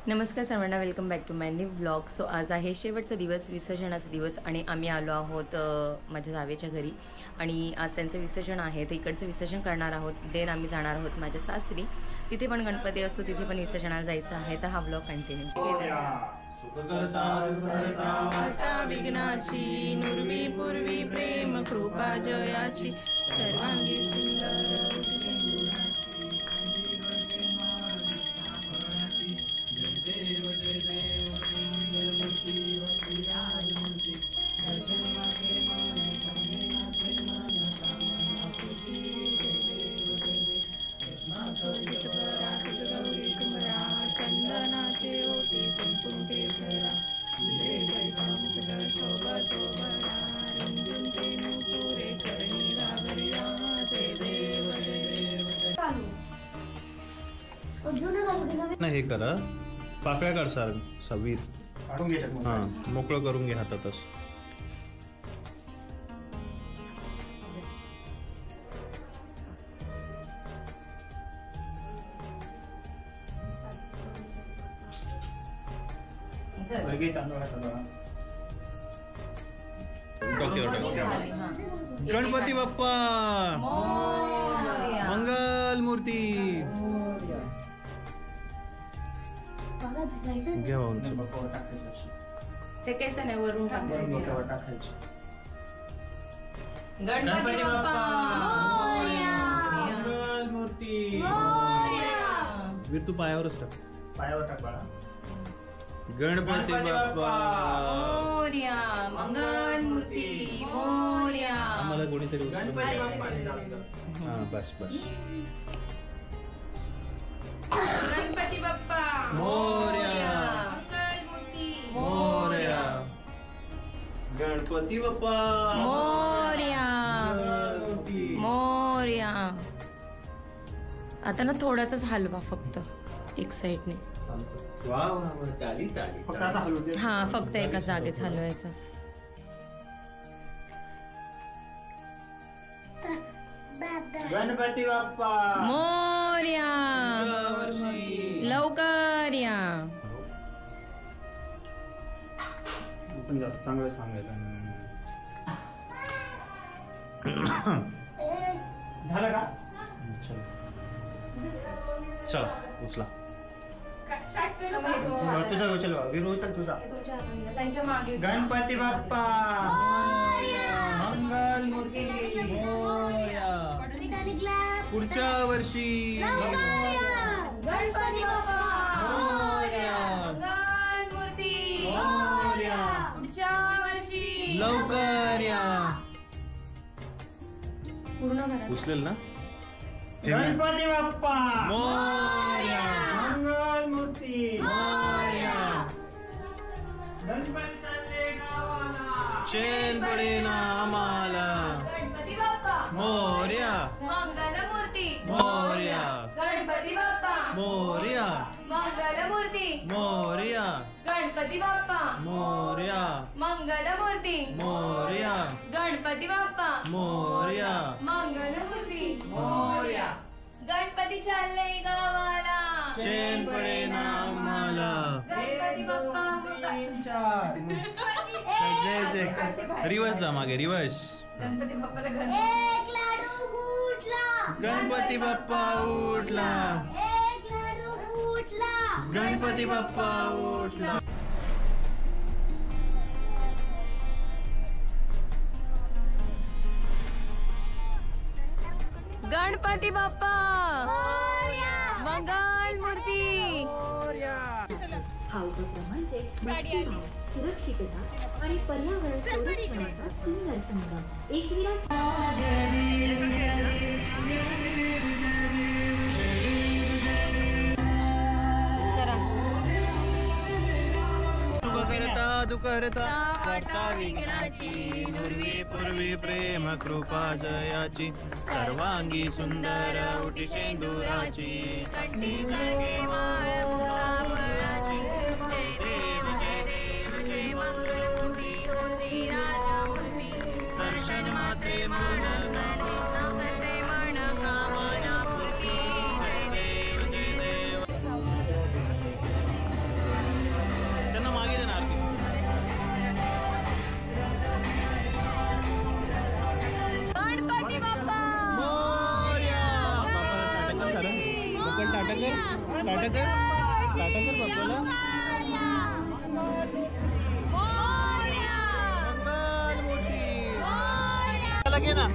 नमस्कार सर्वांना, welcome back to my new vlog. So आज आहे शेवटचा दिवस, विसर्जनाचा दिवस आणि आम्ही आलो आहोत माझ्या जावेच्या घरी आणि आज त्यांचं विसर्जन आहे. तर इकडचं विसर्जन करणार आहोत. देन आम्ही जाणार आहोत माझ्या सासरी. तिथे पण गणपती असतो, तिथे पण विसर्जनाला जायचं आहे. तर हा व्लॉग कंटिन्यू विघ्नाची नुर्वी पूर्वी प्रेम कृपा जयाची सर्वांगी चंदनाचे ओटी कुंकुम केसरा हे करा पाकळ्या काढ सवीर हा मोकळं करून घे हातातच. गणपती बाप्पा मंगल मूर्ती घ्या फेकायचं नाही, वरून टाकायचं. गणपती बाप्पा मंगल मूर्ती. वीर तू पायावरच टाक, पायावर टाक बाळा. गणपती बाप्पा मोरया मंगल मूर्ती मोरया. आम्हाला कोणीतरी गणपती बाप्पा. हा बस बस. गणपती बाप्पा मोरया मंगल मूर्ती मोरया. गणपती बाप्पा मोरया मोरया. आता ना थोडासाच हलवा फक्त एक साइडने. हा फक्त एका जागेच हलवायचं. गणपती बाप्पा मोरया लवकर या. चांगलं सांगायला झालं का? चल उचला. तुझा उचल वीर, उचल तुझा. गणपती बाप्पा मंगल मूर्ती मोरया. पुढच्या वर्षी गणपती बाप्पा मोरया मंगल मूर्ती मोरया. पुढच्या वर्षी लवकर या. पूर्ण करा. उचलेल ना. गणपती बाप्पा मोरया मंगल मूर्ती मोरया. गणपती चालले गावाला, चैन पडे ना आम्हाला. गणपती बाप्पा मोरया मंगल मूर्ती मोरया गणपती बाप्पा मोरया मंगल मूर्ती मोरया गणपती बाप्पा मोरया मंगल मूर्ती मोरया गणपती बाप्पा मोरया. मंगल मूर्ती मोरया. गणपती चालले गावाला, चैन पडे ना आम्हाला. गणपती बाप्पा जय जय. रिवर्स जा मागे, रिवर्स. गणपती बाप्पाला गणपती बाप्पा उठला. गणपती बाप्पा उठला. गणपती बाप्पा मंगल मूर्ती. हा उपक्रम म्हणजे भक्तिभाव, सुरक्षितता आणि पर्यावरण संरक्षणाचा सुंदर संगम. एक विराट करता करता विघ्नाची नुर्वी पूर्वी प्रेम कृपा जयाची सर्वांगी सुंदर उटी शेंदुराची. कंठी जळके माळ मुक्ताफळाची. जय देव जय देव जय मंगल मूर्ती हो श्री राजा मूर्ती. दर्शन मात्रे मान करणे मन कामना पूर्ती. जय देव जय देव. घे ना.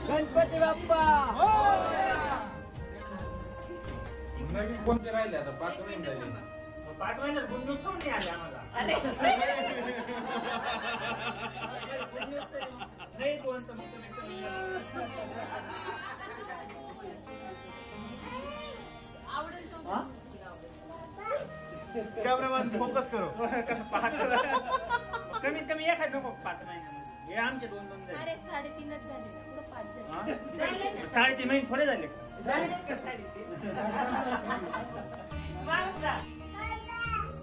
गणपती बाप्पा कोणते राहिले आता 5 महिने झाले. 5 महिन्यात गुड न्यूज कोण नाही आले आम्हाला. नाही दोन तर कॅमेरामॅन फोकस करो. कसं पाहतो कमीत कमी एखाद नको 5 महिन्यामध्ये. हे आमचे 2 झाले. अरे 3.5च झाले ना, पुढे 5 झाले. 3.5 महिने थोडे झाले.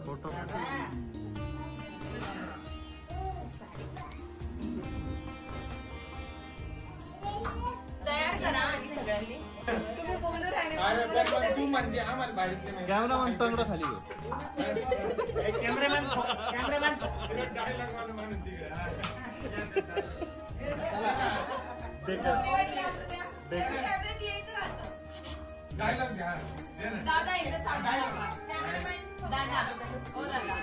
फोटो तयार करा आधी सगळ्यांनी. तुम्ही बोलू राहिले तू म्हणते आम्हाला बाहेर कॅमेरामॅन तंगड खाली घे. कॅमेरामॅन दादा एकदा सांगा. दादा हो दादा.